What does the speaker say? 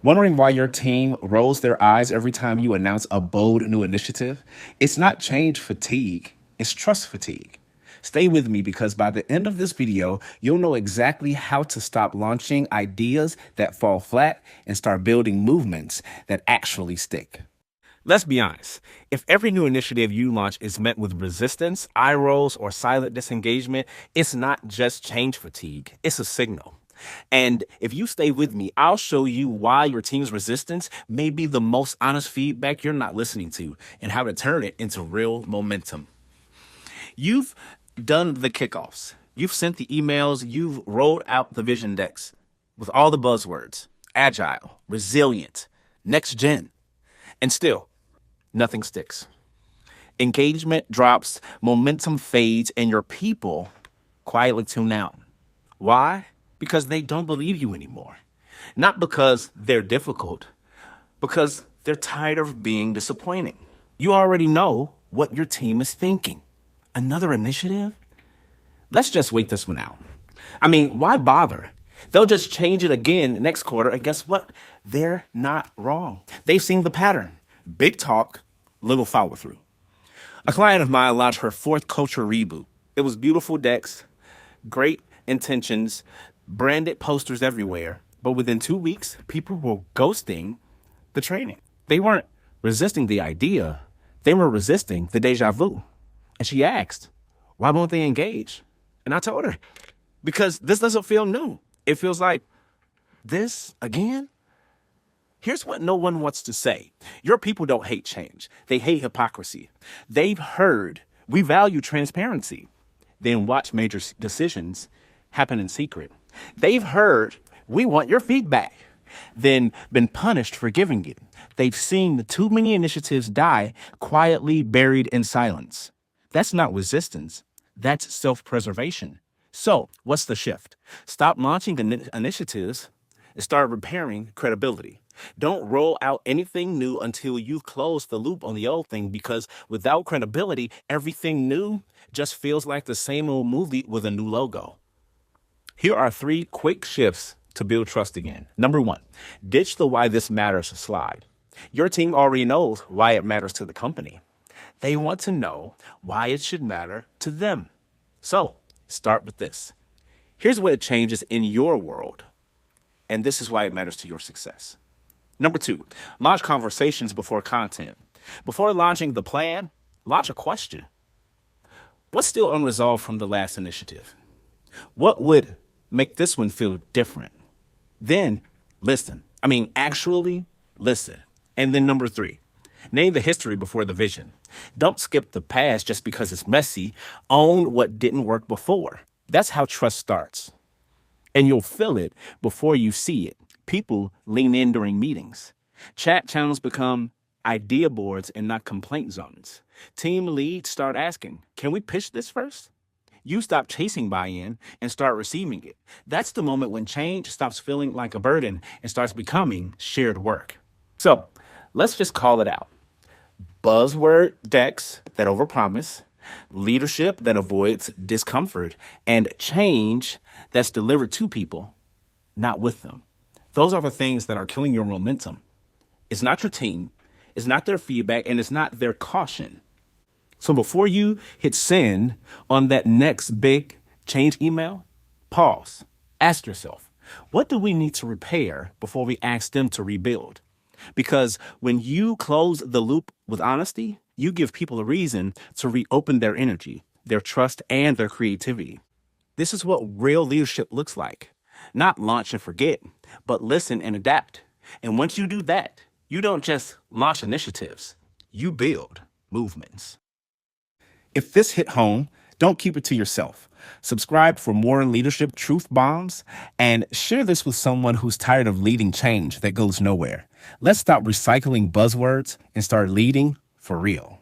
Wondering why your team rolls their eyes every time you announce a bold new initiative? It's not change fatigue, it's trust fatigue. Stay with me because by the end of this video, you'll know exactly how to stop launching ideas that fall flat and start building movements that actually stick. Let's be honest. If every new initiative you launch is met with resistance, eye rolls, or silent disengagement, it's not just change fatigue, it's a signal. And if you stay with me, I'll show you why your team's resistance may be the most honest feedback you're not listening to and how to turn it into real momentum. You've done the kickoffs. You've sent the emails. You've rolled out the vision decks with all the buzzwords: agile, resilient, next gen. And still, nothing sticks. Engagement drops, momentum fades, and your people quietly tune out. Why? Because they don't believe you anymore. Not because they're difficult, because they're tired of being disappointing. You already know what your team is thinking. Another initiative? Let's just wait this one out. I mean, why bother? They'll just change it again next quarter, and guess what? They're not wrong. They've seen the pattern. Big talk, little follow through. A client of mine launched her fourth culture reboot. It was beautiful decks, great intentions, branded posters everywhere. But within 2 weeks, people were ghosting the training. They weren't resisting the idea. They were resisting the deja vu. And she asked, why won't they engage? And I told her, because this doesn't feel new. It feels like this again. Here's what no one wants to say. Your people don't hate change. They hate hypocrisy. They've heard we value transparency, then watch major decisions happen in secret. They've heard we want your feedback, then been punished for giving it. They've seen the too many initiatives die quietly buried in silence. That's not resistance. That's self-preservation. So what's the shift? Stop launching initiatives and start repairing credibility. Don't roll out anything new until you've closed the loop on the old thing, because without credibility, everything new just feels like the same old movie with a new logo. Here are 3 quick shifts to build trust again. Number 1, ditch the why this matters slide. Your team already knows why it matters to the company. They want to know why it should matter to them. So start with this. Here's what it changes in your world, and this is why it matters to your success. Number 2, launch conversations before content. Before launching the plan, launch a question. What's still unresolved from the last initiative? What would make this one feel different? Then listen. Actually listen. And then number 3, name the history before the vision. Don't skip the past just because it's messy. Own what didn't work before. That's how trust starts. And you'll feel it before you see it. People lean in during meetings. Chat channels become idea boards and not complaint zones. Team leads start asking, can we pitch this first? You stop chasing buy-in and start receiving it. That's the moment when change stops feeling like a burden and starts becoming shared work. So let's just call it out. Buzzword decks that overpromise, leadership that avoids discomfort, and change that's delivered to people, not with them. Those are the things that are killing your momentum. It's not your team, it's not their feedback, and it's not their caution. So before you hit send on that next big change email, pause. Ask yourself, what do we need to repair before we ask them to rebuild? Because when you close the loop with honesty, you give people a reason to reopen their energy, their trust, and their creativity. This is what real leadership looks like. Not launch and forget, but listen and adapt. And once you do that, you don't just launch initiatives, you build movements. If this hit home, don't keep it to yourself. Subscribe for more leadership truth bombs and share this with someone who's tired of leading change that goes nowhere. Let's stop recycling buzzwords and start leading for real.